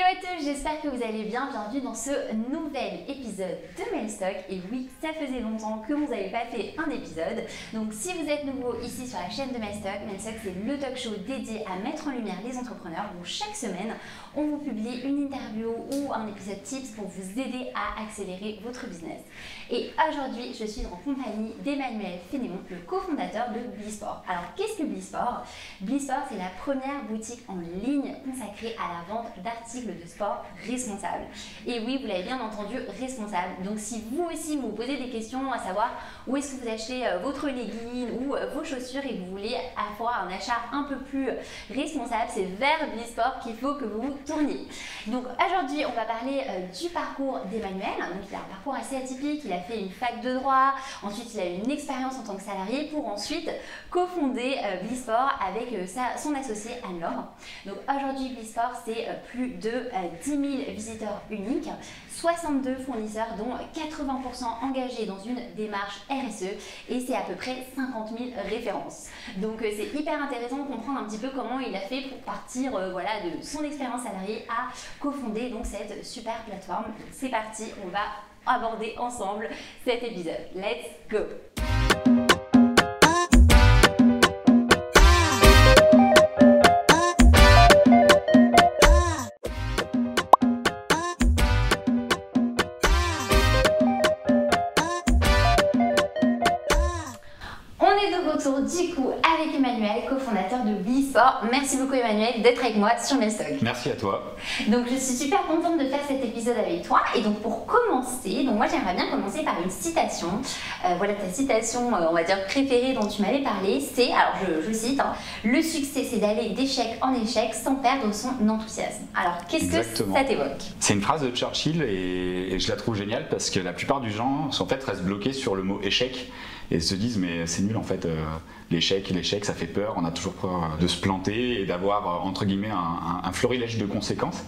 à tous, j'espère que vous allez bien. Bienvenue dans ce nouvel épisode de Mailstock. Et oui, ça faisait longtemps que vous n'avez pas fait un épisode. Donc si vous êtes nouveau ici sur la chaîne de Mailstock, Mailstock c'est le talk show dédié à mettre en lumière les entrepreneurs où chaque semaine on vous publie une interview ou un épisode tips pour vous aider à accélérer votre business. Et aujourd'hui, je suis en compagnie d'Emmanuel Fénémon, le cofondateur de Blisport. Alors qu'est-ce que Blisport? Blisport, c'est la première boutique en ligne consacrée à la vente d'articles de sport responsables. Et oui, vous l'avez bien entendu, responsable. Donc si vous aussi vous posez des questions à savoir où est-ce que vous achetez votre legging ou vos chaussures et que vous voulez avoir un achat un peu plus responsable, c'est vers Blisport qu'il faut que vous vous tourniez. Donc aujourd'hui, on va parler du parcours d'Emmanuel. Donc il a un parcours assez atypique, il a fait une fac de droit, ensuite il a eu une expérience en tant que salarié pour ensuite cofonder Blisport avec son associé Anne-Laure. Donc aujourd'hui, Blisport, c'est plus de 10 000 visiteurs uniques, 62 fournisseurs dont 80% engagés dans une démarche RSE et c'est à peu près 50 000 références. Donc c'est hyper intéressant de comprendre un petit peu comment il a fait pour partir voilà, de son expérience salariée à cofonder donc cette super plateforme. C'est parti, on va aborder ensemble cet épisode. Let's go! Du coup, avec Emmanuel, cofondateur de Blisport. Merci beaucoup Emmanuel d'être avec moi sur Mailstock. Merci à toi. Donc je suis super contente de faire cet épisode avec toi. Et donc pour commencer, donc moi j'aimerais bien commencer par une citation. Voilà ta citation, on va dire préférée dont tu m'avais parlé. C'est, alors je cite, hein, le succès c'est d'aller d'échec en échec sans perdre son enthousiasme. Alors qu'est-ce que ça t'évoque? C'est une phrase de Churchill et je la trouve géniale parce que la plupart du gens en fait restent bloqués sur le mot échec et se disent mais c'est nul en fait, l'échec ça fait peur, on a toujours peur de se planter et d'avoir entre guillemets un florilège de conséquences.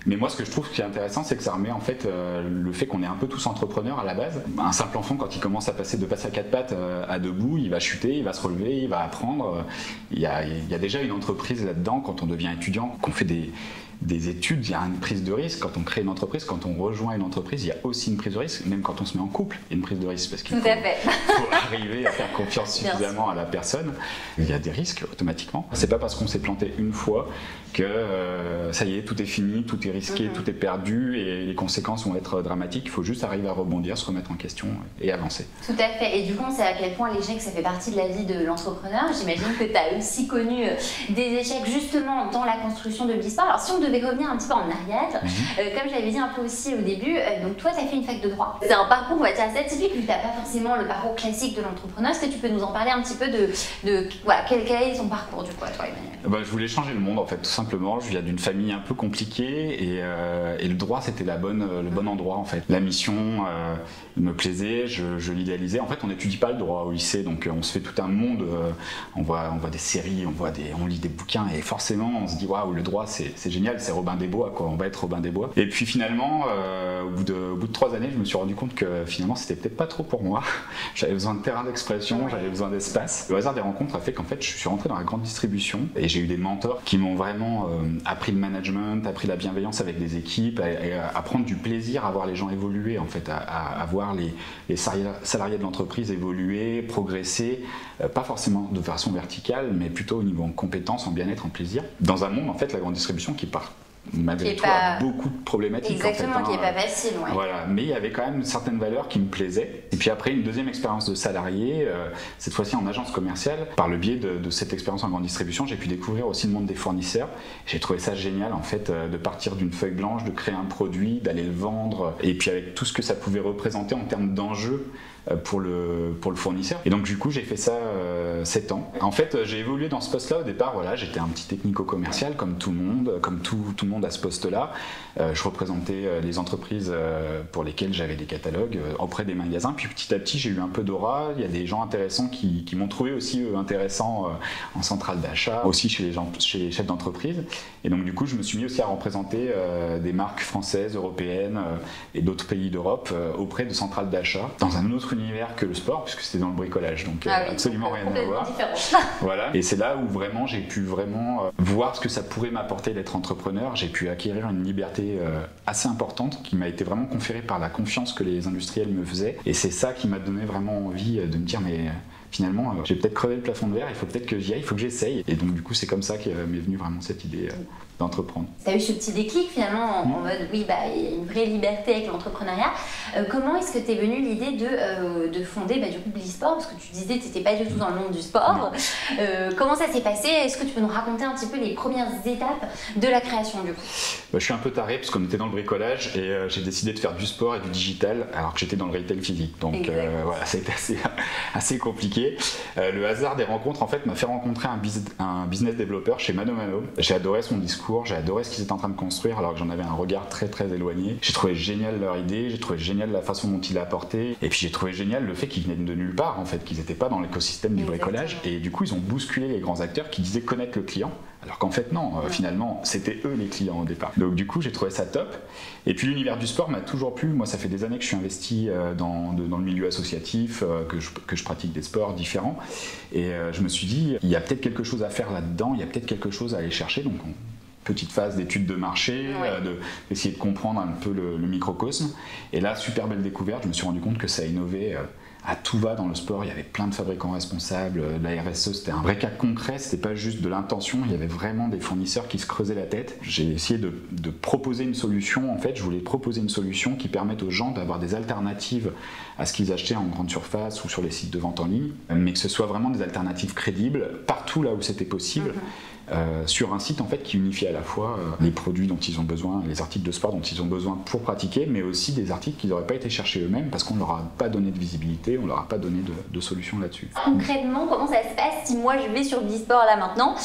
Mais moi, ce que je trouve qui est intéressant, c'est que ça remet en fait le fait qu'on est un peu tous entrepreneurs à la base. Un simple enfant, quand il commence à passer à quatre pattes à debout, il va chuter, il va se relever, il va apprendre. Il y a déjà une entreprise là-dedans quand on devient étudiant, qu'on fait des études, il y a une prise de risque. Quand on crée une entreprise, quand on rejoint une entreprise, il y a aussi une prise de risque. Même quand on se met en couple, il y a une prise de risque parce qu'il faut arriver à faire confiance suffisamment à la personne. Il y a des risques automatiquement. C'est pas parce qu'on s'est planté une fois que ça y est, tout est fini, tout est risqué, tout est perdu et les conséquences vont être dramatiques. Il faut juste arriver à rebondir, se remettre en question et avancer. Tout à fait. Et du coup, on sait à quel point l'échec, ça fait partie de la vie de l'entrepreneur. J'imagine que tu as aussi connu des échecs justement dans la construction de Blisport. Alors si on devait revenir un petit peu en arrière, comme je l'avais dit un peu aussi au début, donc toi, tu as fait une fac de droit. C'est un parcours, on va dire, assez atypique, vu que tu n'as pas forcément le parcours classique de l'entrepreneur. Est-ce que tu peux nous en parler un petit peu de voilà, quel est ton parcours du coup, à toi, Emmanuel? Je voulais changer le monde, en fait, tout simplement. Je viens d'une famille un peu compliquée et le droit, c'était le bon endroit, en fait. La mission me plaisait, je l'idéalisais. En fait, on n'étudie pas le droit au lycée, donc on se fait tout un monde. On voit des séries, on lit des bouquins et forcément, on se dit waouh, le droit, c'est génial. C'est Robin des Bois, quoi. On va être Robin des Bois. Et puis finalement, au bout de 3 années, je me suis rendu compte que finalement, c'était peut-être pas trop pour moi. J'avais besoin de terrain d'expression, j'avais besoin d'espace. Le hasard des rencontres a fait qu'en fait, je suis rentré dans la grande distribution et j'ai eu des mentors qui m'ont vraiment appris le management, appris la bienveillance avec des équipes, à prendre du plaisir à voir les gens évoluer, en fait, à voir les salariés de l'entreprise évoluer, progresser, pas forcément de façon verticale, mais plutôt au niveau en compétences, en bien-être, en plaisir. Dans un monde, en fait, la grande distribution qui part malgré tout a beaucoup de problématiques. Exactement, en fait, qui n'est pas facile. Ouais. Voilà, mais il y avait quand même certaines valeurs qui me plaisaient. Et puis après, une deuxième expérience de salarié, cette fois-ci en agence commerciale. Par le biais de cette expérience en grande distribution, j'ai pu découvrir aussi le monde des fournisseurs. J'ai trouvé ça génial, en fait, de partir d'une feuille blanche, de créer un produit, d'aller le vendre, et puis avec tout ce que ça pouvait représenter en termes d'enjeux pour le fournisseur. Et donc du coup j'ai fait ça 7 ans. En fait j'ai évolué dans ce poste-là au départ, voilà, j'étais un petit technico-commercial comme tout le monde, comme tout le monde à ce poste-là. Je représentais les entreprises pour lesquelles j'avais des catalogues auprès des magasins. Puis petit à petit j'ai eu un peu d'aura, il y a des gens intéressants qui m'ont trouvé aussi intéressant en centrale d'achat, aussi chez les chefs d'entreprise. Et donc du coup je me suis mis aussi à représenter des marques françaises, européennes et d'autres pays d'Europe auprès de centrales d'achat dans un autre univers que le sport, puisque c'était dans le bricolage, donc oui, absolument rien à voir. Différent. Voilà. Et c'est là où vraiment j'ai pu voir ce que ça pourrait m'apporter d'être entrepreneur. J'ai pu acquérir une liberté assez importante qui m'a été vraiment conférée par la confiance que les industriels me faisaient. Et c'est ça qui m'a donné vraiment envie de me dire mais finalement j'ai peut-être crevé le plafond de verre, il faut peut-être que j'y aille, il faut que j'essaye. Et donc du coup c'est comme ça qu'est m'est venue vraiment cette idée d'entreprendre. Tu as eu ce petit déclic finalement en mode oui, il y a une vraie liberté avec l'entrepreneuriat. Comment est-ce que t'es venue l'idée de fonder du coup Blisport, parce que tu disais que tu n'étais pas du tout dans le monde du sport. Comment ça s'est passé? Est-ce que tu peux nous raconter un petit peu les premières étapes de la création du coup? Je suis un peu taré parce qu'on était dans le bricolage et j'ai décidé de faire du sport et du digital alors que j'étais dans le retail physique. Donc voilà, ça a été assez compliqué. Le hasard des rencontres en fait m'a fait rencontrer un business développeur chez Mano Mano. J'ai adoré son discours. J'ai adoré ce qu'ils étaient en train de construire alors que j'en avais un regard très très éloigné. J'ai trouvé génial leur idée, j'ai trouvé génial la façon dont ils l'apportaient et puis j'ai trouvé génial le fait qu'ils venaient de nulle part en fait, qu'ils n'étaient pas dans l'écosystème du bricolage et du coup ils ont bousculé les grands acteurs qui disaient connaître le client alors qu'en fait non, finalement c'était eux les clients au départ. Donc du coup j'ai trouvé ça top et puis l'univers du sport m'a toujours plu. Moi ça fait des années que je suis investi dans le milieu associatif, que je pratique des sports différents et je me suis dit il y a peut-être quelque chose à faire là-dedans, il y a peut-être quelque chose à aller chercher. Donc petite phase d'étude de marché, d'essayer de comprendre un peu le microcosme. Et là, super belle découverte, je me suis rendu compte que ça innovait à tout va dans le sport. Il y avait plein de fabricants responsables, la RSE, c'était un vrai cas concret, c'était pas juste de l'intention, il y avait vraiment des fournisseurs qui se creusaient la tête. J'ai essayé de proposer une solution, en fait, je voulais proposer une solution qui permette aux gens d'avoir des alternatives à ce qu'ils achetaient en grande surface ou sur les sites de vente en ligne, mais que ce soit vraiment des alternatives crédibles partout là où c'était possible. Sur un site en fait qui unifie à la fois les produits dont ils ont besoin, les articles de sport dont ils ont besoin pour pratiquer, mais aussi des articles qu'ils n'auraient pas été chercher eux-mêmes parce qu'on ne leur a pas donné de visibilité, on ne leur a pas donné de solution là-dessus. Concrètement, comment ça se passe si moi je vais sur Blisport là maintenant?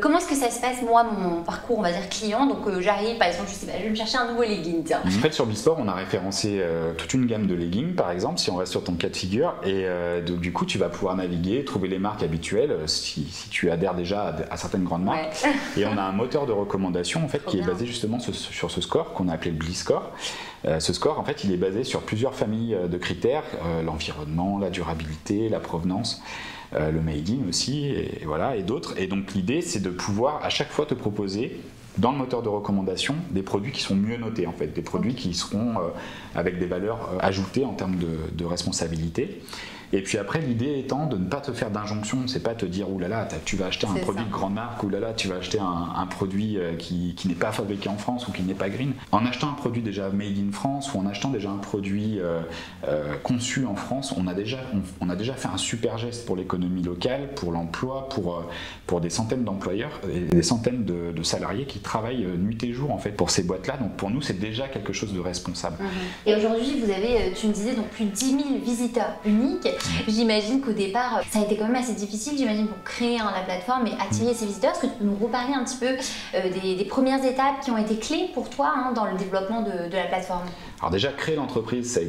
Comment est-ce que ça se passe moi, mon parcours on va dire client? Donc j'arrive par exemple, je sais pas, je vais me chercher un nouveau legging. Tiens. En fait sur Blisport on a référencé toute une gamme de leggings par exemple, si on reste sur ton cas de figure, et donc du coup tu vas pouvoir naviguer, trouver les marques habituelles si tu adhères déjà à certaines grandes marques. Et on a un moteur de recommandation en fait qui est basé justement sur ce score qu'on a appelé le Bliscore. Ce score en fait il est basé sur plusieurs familles de critères, l'environnement, la durabilité, la provenance, le made in aussi et voilà, et d'autres. Et donc l'idée c'est de pouvoir à chaque fois te proposer dans le moteur de recommandation des produits qui sont mieux notés en fait, des produits qui seront avec des valeurs ajoutées en termes de responsabilité. Et puis après, l'idée étant de ne pas te faire d'injonction, c'est pas te dire oulala, tu vas acheter un produit de grande marque, oulala, tu vas acheter un produit qui n'est pas fabriqué en France ou qui n'est pas green. En achetant un produit déjà made in France ou en achetant déjà un produit conçu en France, on a déjà fait un super geste pour l'économie locale, pour l'emploi, pour des centaines d'employeurs et des centaines de salariés qui travaillent nuit et jour en fait pour ces boîtes-là. Donc pour nous, c'est déjà quelque chose de responsable. Et aujourd'hui, vous avez, tu me disais, donc plus de 10 000 visiteurs uniques. J'imagine qu'au départ, ça a été quand même assez difficile, j'imagine, pour créer la plateforme et attirer ces visiteurs. Est-ce que tu peux nous reparler un petit peu des premières étapes qui ont été clés pour toi dans le développement de la plateforme? Alors déjà, créer l'entreprise, ça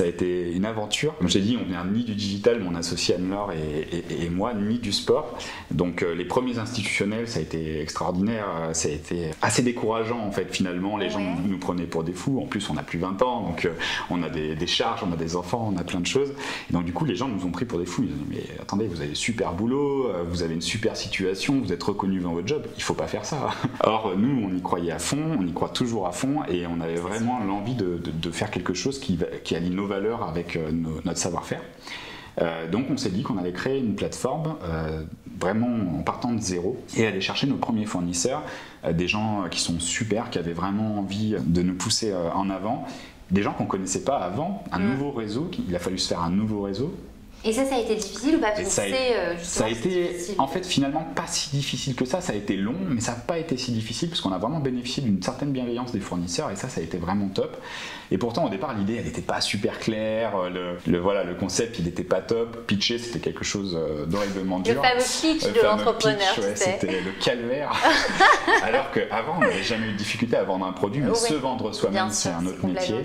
a été une aventure. Comme je t'ai dit, on vient ni du digital, mon associé Anne-Laure et moi, ni du sport. Donc les premiers institutionnels, ça a été extraordinaire, ça a été assez décourageant en fait finalement. Les gens nous prenaient pour des fous, en plus on a plus 20 ans, donc on a des charges, on a des enfants, on a plein de choses. Et donc du coup les gens nous ont pris pour des fous, ils ont dit mais attendez, vous avez super boulot, vous avez une super situation, vous êtes reconnus dans votre job, il faut pas faire ça. Or nous on y croyait à fond, on y croit toujours à fond et on avait vraiment l'envie de faire quelque chose qui allie nos valeurs avec notre savoir-faire. Donc on s'est dit qu'on allait créer une plateforme vraiment en partant de zéro et aller chercher nos premiers fournisseurs, des gens qui sont super, qui avaient vraiment envie de nous pousser en avant, des gens qu'on ne connaissait pas avant, un nouveau réseau, il a fallu se faire un nouveau réseau. Et ça a été difficile ou pas? Ça a été, en fait, finalement pas si difficile que ça. Ça a été long, mais ça n'a pas été si difficile parce qu'on a vraiment bénéficié d'une certaine bienveillance des fournisseurs et ça a été vraiment top. Et pourtant, au départ, l'idée, elle n'était pas super claire. Le concept, il n'était pas top. Pitcher, c'était quelque chose d'horriblement dur. Le fameux pitch de l'entrepreneur, c'était le calvaire. Alors qu'avant, on n'avait jamais eu de difficulté à vendre un produit, mais se vendre soi-même, c'est un autre métier.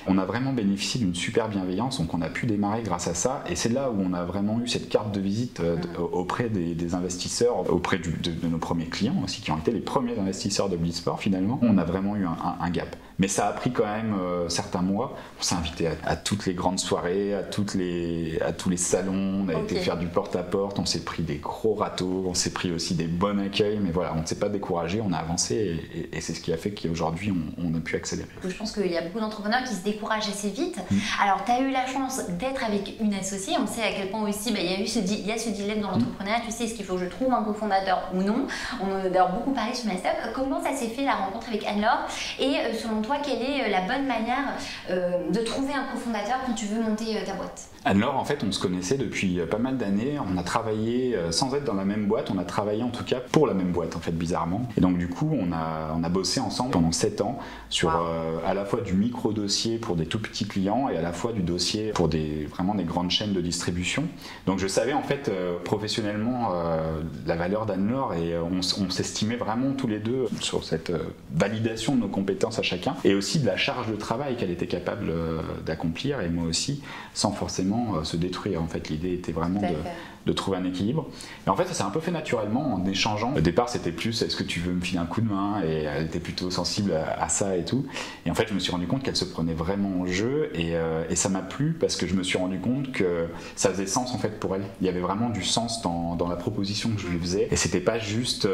On a vraiment bénéficié d'une super bienveillance, donc on a pu démarrer grâce à ça. Et c'est de là là où on a vraiment eu cette carte de visite auprès des investisseurs, auprès de nos premiers clients aussi, qui ont été les premiers investisseurs de Blisport finalement. On a vraiment eu un gap. Mais ça a pris quand même certains mois. On s'est invité à toutes les grandes soirées, à tous les salons, on a été faire du porte-à-porte, on s'est pris des gros râteaux, on s'est pris aussi des bons accueils, mais voilà, on ne s'est pas découragé, on a avancé et c'est ce qui a fait qu'aujourd'hui on a pu accélérer. Je pense qu'il y a beaucoup d'entrepreneurs qui se découragent assez vite. Alors tu as eu la chance d'être avec une associée, on sait à quel point aussi il y a ce dilemme dans l'entrepreneuriat, tu sais, est-ce qu'il faut que je trouve un cofondateur ou non? On en a d'ailleurs beaucoup parlé sur Mastock. Comment ça s'est fait la rencontre avec Anne-Laure et selon toi, quelle est la bonne manière de trouver un cofondateur quand tu veux monter ta boîte? Anne-Laure, en fait, on se connaissait depuis pas mal d'années. On a travaillé, sans être dans la même boîte, on a travaillé en tout cas pour la même boîte, en fait, bizarrement. Et donc, du coup, on a bossé ensemble pendant 7 ans sur à la fois du micro-dossier pour des tout petits clients et à la fois du dossier pour vraiment des grandes chaînes de distribution. Donc, je savais, en fait, professionnellement, la valeur d'Anne-Laure et on s'estimait vraiment tous les deux sur cette validation de nos compétences à chacun et aussi de la charge de travail qu'elle était capable d'accomplir et moi aussi, sans forcément se détruire. En fait, l'idée était vraiment de trouver un équilibre. Et en fait, ça s'est un peu fait naturellement en échangeant. Au départ, c'était plus est-ce que tu veux me filer un coup de main, et elle était plutôt sensible à ça et tout. Et en fait, je me suis rendu compte qu'elle se prenait vraiment en jeu et ça m'a plu parce que je me suis rendu compte que ça faisait sens en fait pour elle. Il y avait vraiment du sens dans la proposition que je lui faisais et c'était pas juste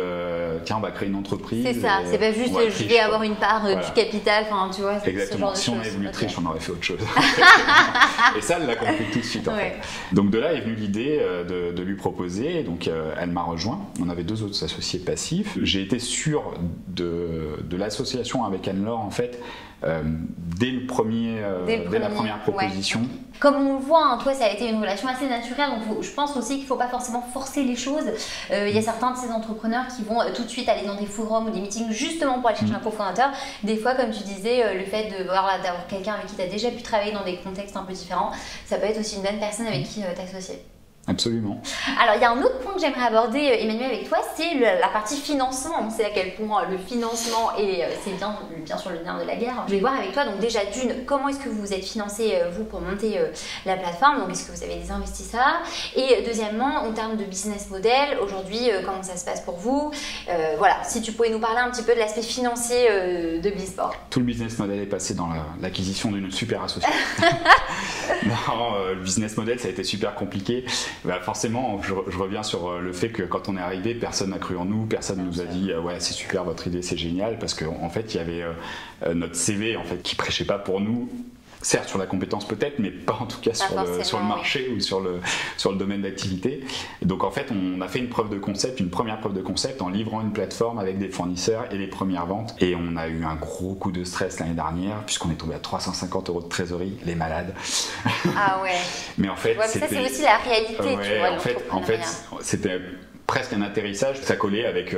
tiens, on va créer une entreprise. C'est ça, c'est pas juste je vais avoir une part du capital, enfin tu vois. Exactement, si on avait voulu tricher, on aurait fait autre chose. Et ça, elle l'a compris tout de suite en fait. Donc de là est venue l'idée de lui proposer, donc elle m'a rejoint. On avait 2 autres associés passifs. J'ai été sûr de l'association avec Anne-Laure en fait dès la première proposition. Ouais. Comme on le voit, hein, toi ça a été une relation assez naturelle, donc je pense aussi qu'il ne faut pas forcément forcer les choses. Il y a certains de ces entrepreneurs qui vont tout de suite aller dans des forums ou des meetings justement pour aller chercher un cofondateur. Des fois, comme tu disais, le fait d'avoir quelqu'un avec qui tu as déjà pu travailler dans des contextes un peu différents, ça peut être aussi une bonne personne avec qui t'associer. Absolument. Alors, il y a un autre point que j'aimerais aborder, Emmanuel, avec toi, c'est la partie financement. On sait à quel point le financement c'est bien sûr le nerf de la guerre. Je vais voir avec toi, donc déjà d'une, comment est-ce que vous vous êtes financé, vous, pour monter la plateforme? Donc, est-ce que vous avez des investisseurs? Et deuxièmement, en termes de business model, aujourd'hui, comment ça se passe pour vous? Voilà, si tu pouvais nous parler un petit peu de l'aspect financier de Blisport. Tout le business model est passé dans l'acquisition d'une super associée. Non, le business model, ça a été super compliqué. Bah forcément, je reviens sur le fait que quand on est arrivé, personne n'a cru en nous, personne nous a dit ouais c'est super votre idée, c'est génial, parce qu'en fait il y avait notre CV en fait qui prêchait pas pour nous. Certes sur la compétence peut-être, mais pas en tout cas sur le marché ou sur le domaine d'activité. Et donc en fait on a fait une première preuve de concept en livrant une plateforme avec des fournisseurs et les premières ventes. Et on a eu un gros coup de stress l'année dernière puisqu'on est tombé à 350 € de trésorerie, les malades. Ah ouais. Mais en fait c'était... ça c'est aussi la réalité. Tu vois, en fait c'était presque un atterrissage, ça collait avec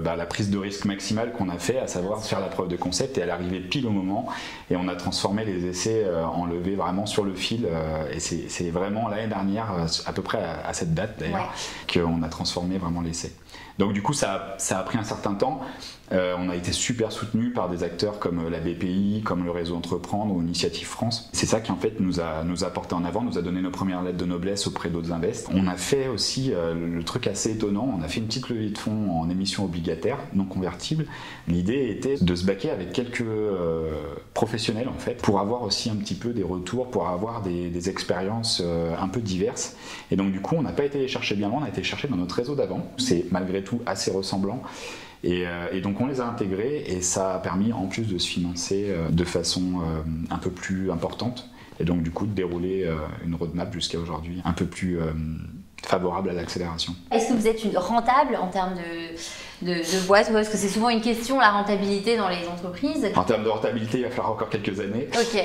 la prise de risque maximale qu'on a fait, à savoir faire la preuve de concept, et elle arrivait pile au moment et on a transformé les essais en levée vraiment sur le fil et c'est vraiment l'année dernière, à peu près à cette date d'ailleurs, qu'on a transformé vraiment l'essai. Donc du coup ça a pris un certain temps. On a été super soutenu par des acteurs comme la BPI, comme le réseau Entreprendre ou Initiative France. C'est ça qui en fait nous a porté en avant, nous a donné nos premières lettres de noblesse auprès d'autres invests. On a fait aussi le truc assez étonnant, on a fait une petite levée de fonds en émission obligataire, non convertible. L'idée était de se baquer avec quelques professionnels en fait, pour avoir aussi un petit peu des retours, pour avoir des expériences un peu diverses. Et donc du coup on n'a pas été les chercher bien loin, on a été les chercher dans notre réseau d'avant. C'est malgré tout assez ressemblant. Et donc on les a intégrés et ça a permis en plus de se financer de façon un peu plus importante et donc du coup de dérouler une roadmap jusqu'à aujourd'hui un peu plus favorable à l'accélération. Est-ce que vous êtes rentable en termes de boîte? Parce que c'est souvent une question, la rentabilité dans les entreprises. En termes de rentabilité, il va falloir encore quelques années. Ok,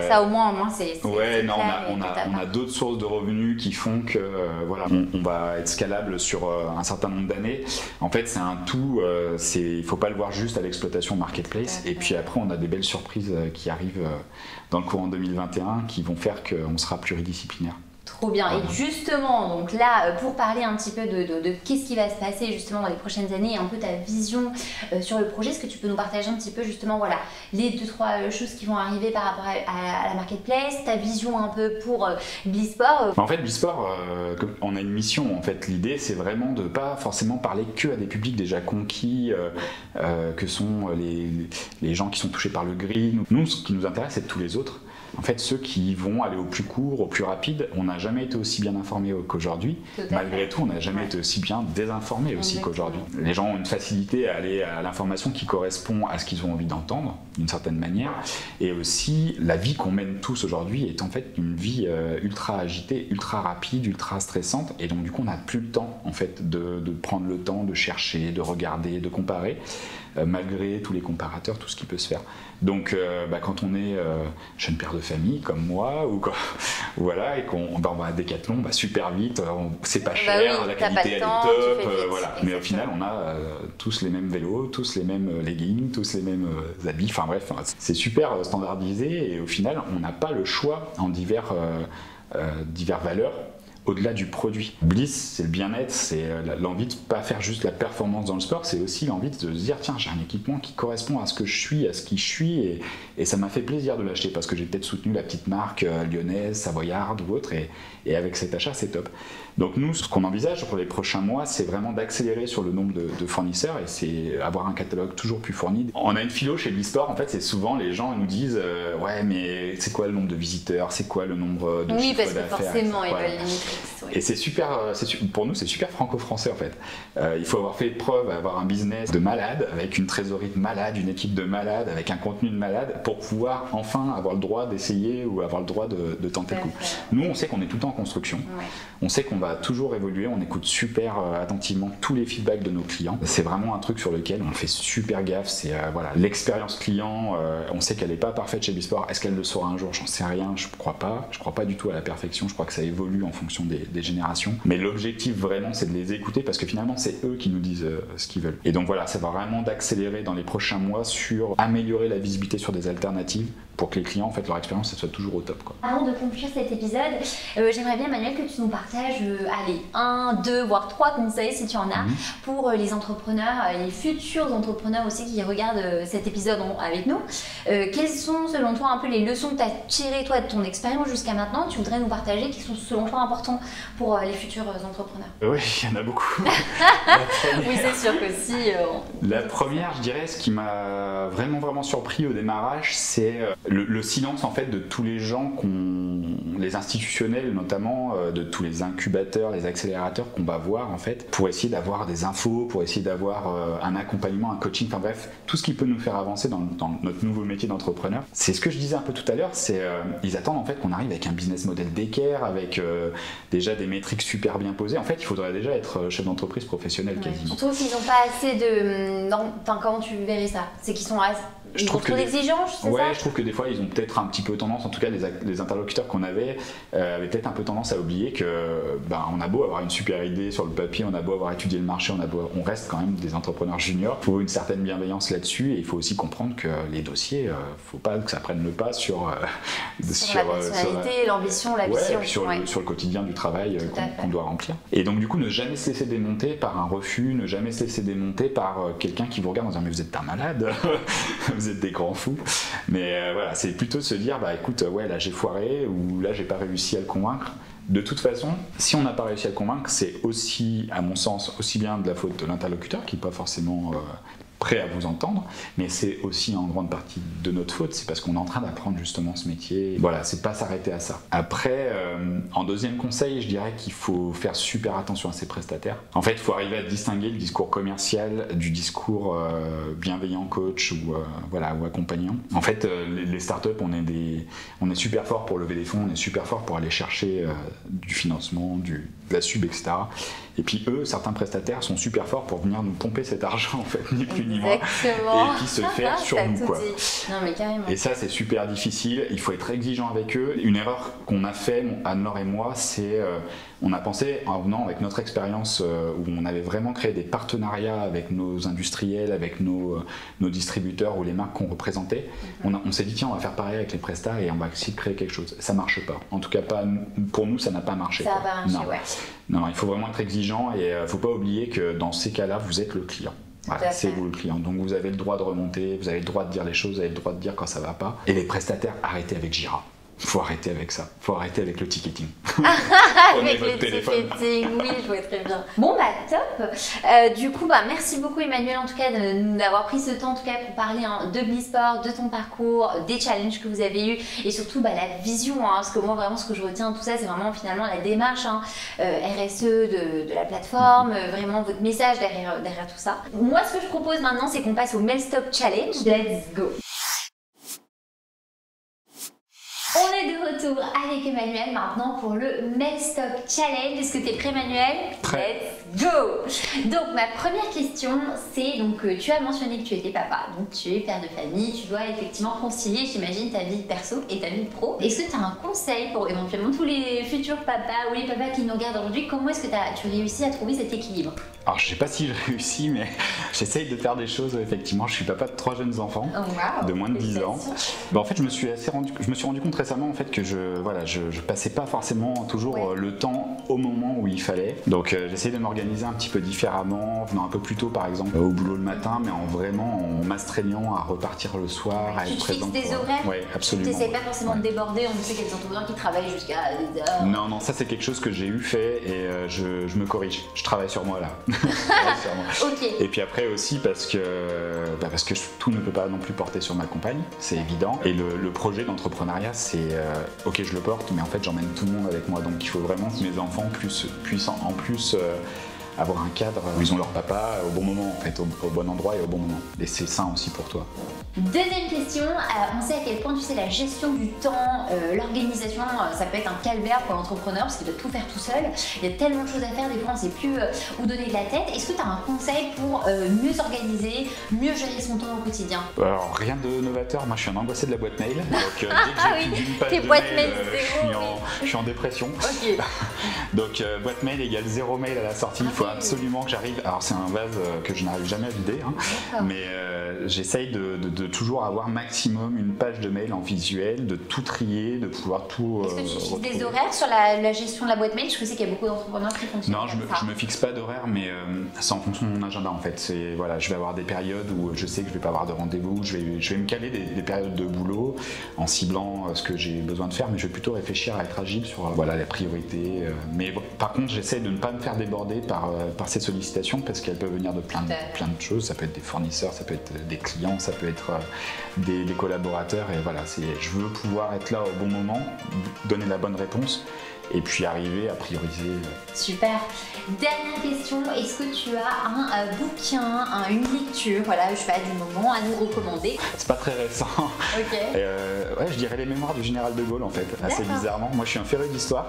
ça au moins c'est ouais, non, on a d'autres sources de revenus qui font que voilà, on va être scalable sur un certain nombre d'années. En fait, c'est un tout, il ne faut pas le voir juste à l'exploitation marketplace. Et puis après, on a des belles surprises qui arrivent dans le courant 2021 qui vont faire qu'on sera pluridisciplinaire. Trop bien. Et justement, donc là, pour parler un petit peu de qu'est-ce qui va se passer justement dans les prochaines années, un peu ta vision sur le projet, est-ce que tu peux nous partager un petit peu justement voilà, les 2-3 choses qui vont arriver par rapport à la marketplace, ta vision un peu pour Blisport En fait, Blisport, on a une mission. En fait, l'idée, c'est vraiment de pas forcément parler que à des publics déjà conquis, que sont les gens qui sont touchés par le green. Nous, ce qui nous intéresse, c'est tous les autres. En fait, ceux qui vont aller au plus court, au plus rapide, on n'a jamais été aussi bien informés qu'aujourd'hui. Malgré tout, on n'a jamais été aussi bien désinformés aussi qu'aujourd'hui. Les gens ont une facilité à aller à l'information qui correspond à ce qu'ils ont envie d'entendre, d'une certaine manière. Et aussi, la vie qu'on mène tous aujourd'hui est en fait une vie ultra agitée, ultra rapide, ultra stressante. Et donc, du coup, on n'a plus le temps, en fait, de prendre le temps de chercher, de regarder, de comparer. Malgré tous les comparateurs, tout ce qui peut se faire. Donc quand on est jeune père de famille comme moi, ou voilà, et qu'on va à Decathlon, super vite, c'est pas cher, la qualité elle est top, voilà. Mais au final, on a tous les mêmes vélos, tous les mêmes leggings, tous les mêmes habits, enfin bref, c'est super standardisé et au final, on n'a pas le choix en divers valeurs. Au-delà du produit. Bliss, c'est le bien-être, c'est l'envie de ne pas faire juste la performance dans le sport, c'est aussi l'envie de se dire tiens, j'ai un équipement qui correspond à ce que je suis, à ce qui je suis, et ça m'a fait plaisir de l'acheter parce que j'ai peut-être soutenu la petite marque lyonnaise, savoyarde ou autre, et avec cet achat, c'est top. Donc nous, ce qu'on envisage pour les prochains mois, c'est vraiment d'accélérer sur le nombre de fournisseurs et c'est avoir un catalogue toujours plus fourni. On a une philo chez Blisport, en fait, c'est souvent les gens nous disent ouais, mais c'est quoi le nombre de visiteurs, c'est quoi le nombre de chiffres d'affaires. Oui, parce que forcément, ils veulent les métriques. Et c'est super, pour nous, c'est super franco-français en fait. Il faut avoir fait preuve, avoir un business de malade, avec une trésorerie de malade, une équipe de malade, avec un contenu de malade, pour pouvoir enfin avoir le droit d'essayer ou avoir le droit de tenter le coup. Nous, on sait qu'on est tout le temps en construction. Ouais. On sait qu'on va toujours évoluer, on écoute super attentivement tous les feedbacks de nos clients. C'est vraiment un truc sur lequel on fait super gaffe, c'est voilà, l'expérience client, on sait qu'elle n'est pas parfaite chez Blisport. Est-ce qu'elle le sera un jour? J'en sais rien, je crois pas. Je crois pas du tout à la perfection, je crois que ça évolue en fonction des générations. Mais l'objectif vraiment, c'est de les écouter parce que finalement, c'est eux qui nous disent ce qu'ils veulent. Et donc voilà, ça va vraiment d'accélérer dans les prochains mois sur améliorer la visibilité sur des alternatives pour que les clients, en fait, leur expérience, elle soit toujours au top, quoi. Avant de conclure cet épisode, j'aimerais bien, Manuel, que tu nous partages, allez, 1, 2, voire 3 conseils, si tu en as, pour les entrepreneurs, les futurs entrepreneurs aussi qui regardent cet épisode avec nous. Quelles sont, selon toi, un peu les leçons que tu as tirées, toi, de ton expérience jusqu'à maintenant, tu voudrais nous partager, qui sont, selon toi, importants pour les futurs entrepreneurs? Oui, il y en a beaucoup. Oui, c'est sûr que si... La première, je dirais, ce qui m'a vraiment surpris au démarrage, c'est le silence en fait de tous les gens, les institutionnels notamment, de tous les incubateurs, les accélérateurs qu'on va voir en fait, pour essayer d'avoir des infos, pour essayer d'avoir un accompagnement, un coaching, enfin bref, tout ce qui peut nous faire avancer dans notre nouveau métier d'entrepreneur. C'est ce que je disais un peu tout à l'heure, c'est ils attendent en fait qu'on arrive avec un business model d'équerre, avec déjà des métriques super bien posées. En fait, il faudrait déjà être chef d'entreprise professionnel quasiment. Tu trouves qu'ils n'ont pas assez de... Enfin, comment tu verrais ça? C'est qu'ils sont je trouve trop d'exigences, c'est ça? Ouais, je trouve que des fois ils ont peut-être un petit peu tendance, en tout cas les interlocuteurs qu'on avait avaient peut-être un peu tendance à oublier que on a beau avoir une super idée sur le papier, on a beau avoir étudié le marché, on reste quand même des entrepreneurs juniors. Il faut une certaine bienveillance là-dessus et il faut aussi comprendre que les dossiers, faut pas que ça prenne le pas sur la personnalité, l'ambition, la vision. Sur le quotidien du travail qu'on doit remplir. Et donc du coup, ne jamais se laisser démonter par un refus, ne jamais se laisser démonter par quelqu'un qui vous regarde en disant mais vous êtes un malade. Vous êtes des grands fous, mais voilà, c'est plutôt de se dire écoute, ouais, là j'ai foiré ou là j'ai pas réussi à le convaincre. De toute façon, si on n'a pas réussi à le convaincre, c'est aussi, à mon sens, aussi bien de la faute de l'interlocuteur qui n'est pas forcément prêt à vous entendre, mais c'est aussi en grande partie de notre faute, c'est parce qu'on est en train d'apprendre justement ce métier. Voilà, c'est pas s'arrêter à ça. Après, en deuxième conseil, je dirais qu'il faut faire super attention à ses prestataires. En fait, il faut arriver à distinguer le discours commercial du discours bienveillant, coach ou accompagnant. En fait, les startups, on est super fort pour lever des fonds, on est super fort pour aller chercher du financement, de la sub, etc. Et puis eux, certains prestataires sont super forts pour venir nous pomper cet argent, en fait, ni plus ni moins, et puis se faire sur nous, quoi. Non, mais carrément. Et ça, c'est super difficile, il faut être exigeant avec eux. Une erreur qu'on a fait, Anne-Laure et moi, c'est on a pensé, en venant avec notre expérience où on avait vraiment créé des partenariats avec nos industriels, avec nos distributeurs ou les marques qu'on représentait, on s'est dit tiens, on va faire pareil avec les prestats et on va essayer de créer quelque chose. Ça marche pas. En tout cas, pas, pour nous, ça n'a pas marché. Ça n'a pas marché, non. Ouais. Non, il faut vraiment être exigeant et il ne faut pas oublier que dans ces cas-là, vous êtes le client. Voilà, c'est vous le client. Donc vous avez le droit de remonter, vous avez le droit de dire les choses, vous avez le droit de dire quand ça va pas. Et les prestataires, arrêtez avec Jira. Faut arrêter avec ça. Faut arrêter avec le ticketing. Avec le ticketing, oui, je vois très bien. Bon bah top. Du coup merci beaucoup Emmanuel en tout cas d'avoir pris ce temps en tout cas pour parler de Blisport, de ton parcours, des challenges que vous avez eu et surtout la vision. Parce que moi vraiment ce que je retiens de tout ça c'est vraiment finalement la démarche RSE de la plateforme, vraiment votre message derrière tout ça. Moi ce que je propose maintenant c'est qu'on passe au Mail Stock Challenge. Let's go. On est de retour avec Emmanuel maintenant pour le Mail Stock Challenge. Est-ce que tu es prêt Emmanuel? Prêt. Let's go. Donc ma première question c'est, tu as mentionné que tu étais papa, donc tu es père de famille, tu dois effectivement concilier j'imagine ta vie perso et ta vie pro. Est-ce que tu as un conseil pour éventuellement tous les futurs papas ou les papas qui nous regardent aujourd'hui, comment est-ce que tu réussis à trouver cet équilibre? Alors je sais pas si je réussis mais j'essaye de faire des choses effectivement. Je suis papa de 3 jeunes enfants de moins de 10 ans. En fait je me suis rendu compte récemment en fait que je passais pas forcément toujours le temps au moment où il fallait. Donc j'essaie de m'organiser un petit peu différemment, venant un peu plus tôt par exemple au boulot le matin, mais en m'astreignant à repartir le soir, à être présent. Tu fixes des horaires? Oui, absolument. Tu n'essaies pas forcément de déborder, on sait qu'il y a des entrepreneurs qui travaillent jusqu'à des heures. Non, ça c'est quelque chose que j'ai fait et je me corrige. Je travaille sur moi là. Okay. Et puis après aussi parce que tout ne peut pas non plus porter sur ma compagne, c'est évident. Et le projet d'entrepreneuriat, c'est ok, je le porte, mais en fait j'emmène tout le monde avec moi. Donc il faut vraiment que mes enfants puissent en plus avoir un cadre où ils ont leur papa au bon moment, en fait, au bon endroit et au bon moment. Et c'est sain aussi pour toi. Deuxième question, on sait à quel point la gestion du temps, l'organisation, ça peut être un calvaire pour l'entrepreneur parce qu'il doit tout faire tout seul. Il y a tellement de choses à faire, des fois on ne sait plus où donner de la tête. Est-ce que tu as un conseil pour mieux s'organiser, mieux gérer son temps au quotidien? Alors rien de novateur, moi je suis un angoissé de la boîte mail. Donc dès que j'ai plus d'une page de mail, je suis en dépression. Okay. Donc boîte mail égale 0 mail à la sortie. Il faut absolument que j'arrive. Alors c'est un vase que je n'arrive jamais à vider, mais j'essaye de toujours avoir maximum une page de mail en visuel, de tout trier, de pouvoir tout. Est-ce que tu fixes des horaires sur la gestion de la boîte mail? Je sais qu'il y a beaucoup d'entrepreneurs qui fonctionnent comme ça. Je me fixe pas d'horaire, mais c'est en fonction de mon agenda en fait. Je vais avoir des périodes où je sais que je vais pas avoir de rendez-vous, je vais me caler des périodes de boulot en ciblant ce que j'ai besoin de faire, mais je vais plutôt réfléchir à être agile sur la priorité. Mais par contre, j'essaie de ne pas me faire déborder par ces sollicitations parce qu'elles peuvent venir de plein de choses. Ça peut être des fournisseurs, ça peut être des clients, ça peut être des collaborateurs. Et voilà, je veux pouvoir être là au bon moment, donner la bonne réponse et puis arriver à prioriser. Super. Dernière question, est-ce que tu as un bouquin, une lecture, je sais pas, du moment à nous recommander? C'est pas très récent. Ok. Je dirais les mémoires du général de Gaulle en fait, assez bizarrement. Moi je suis un féru d'histoire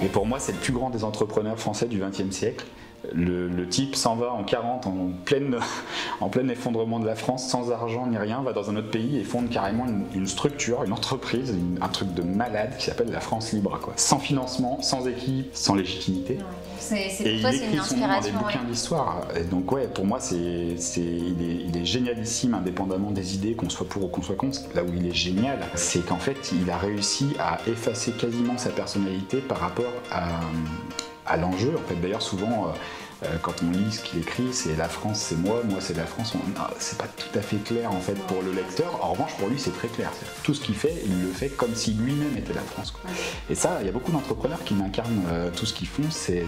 et pour moi c'est le plus grand des entrepreneurs français du XXe siècle. Le type s'en va en 40 en plein effondrement de la France, sans argent ni rien, va dans un autre pays et fonde carrément une structure, une entreprise, un truc de malade qui s'appelle la France libre, quoi. Sans financement, sans équipe, sans légitimité. Et il écrit son nom dans des bouquins d'histoire. Et donc pour moi il est génialissime, indépendamment des idées, qu'on soit pour ou qu'on soit contre. Là où il est génial, c'est qu'en fait il a réussi à effacer quasiment sa personnalité par rapport à l'enjeu. En fait, d'ailleurs, souvent, quand on lit ce qu'il écrit, c'est la France, c'est moi c'est la France. C'est pas tout à fait clair en fait pour le lecteur. En revanche, pour lui, c'est très clair. Tout ce qu'il fait, il le fait comme si lui-même était la France, quoi. Et ça, il y a beaucoup d'entrepreneurs qui incarnent tout ce qu'ils font. C'est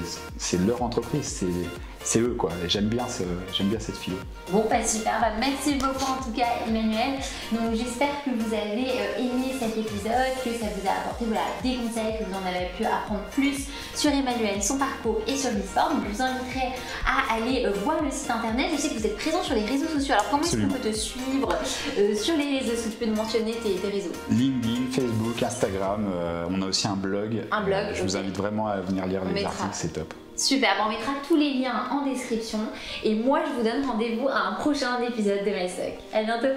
leur entreprise, c'est eux quoi. Et j'aime bien cette philo. Bon, pas super. Bah, merci beaucoup en tout cas, Emmanuel. Donc j'espère que vous avez aimé cet épisode, que ça vous a apporté des conseils, que vous en avez pu apprendre plus sur Emmanuel, son parcours et sur l'e-sport. Donc je vous inviterai à aller voir le site internet. Je sais que vous êtes présent sur les réseaux sociaux. Alors comment est-ce qu'on peut te suivre sur les réseaux? Est-ce que tu peux nous mentionner tes réseaux? LinkedIn, Facebook, Instagram. On a aussi un blog. Je vous invite vraiment à venir lire les articles, c'est top. Super, on mettra tous les liens en description. Et moi, je vous donne rendez-vous à un prochain épisode de MyStock. À bientôt.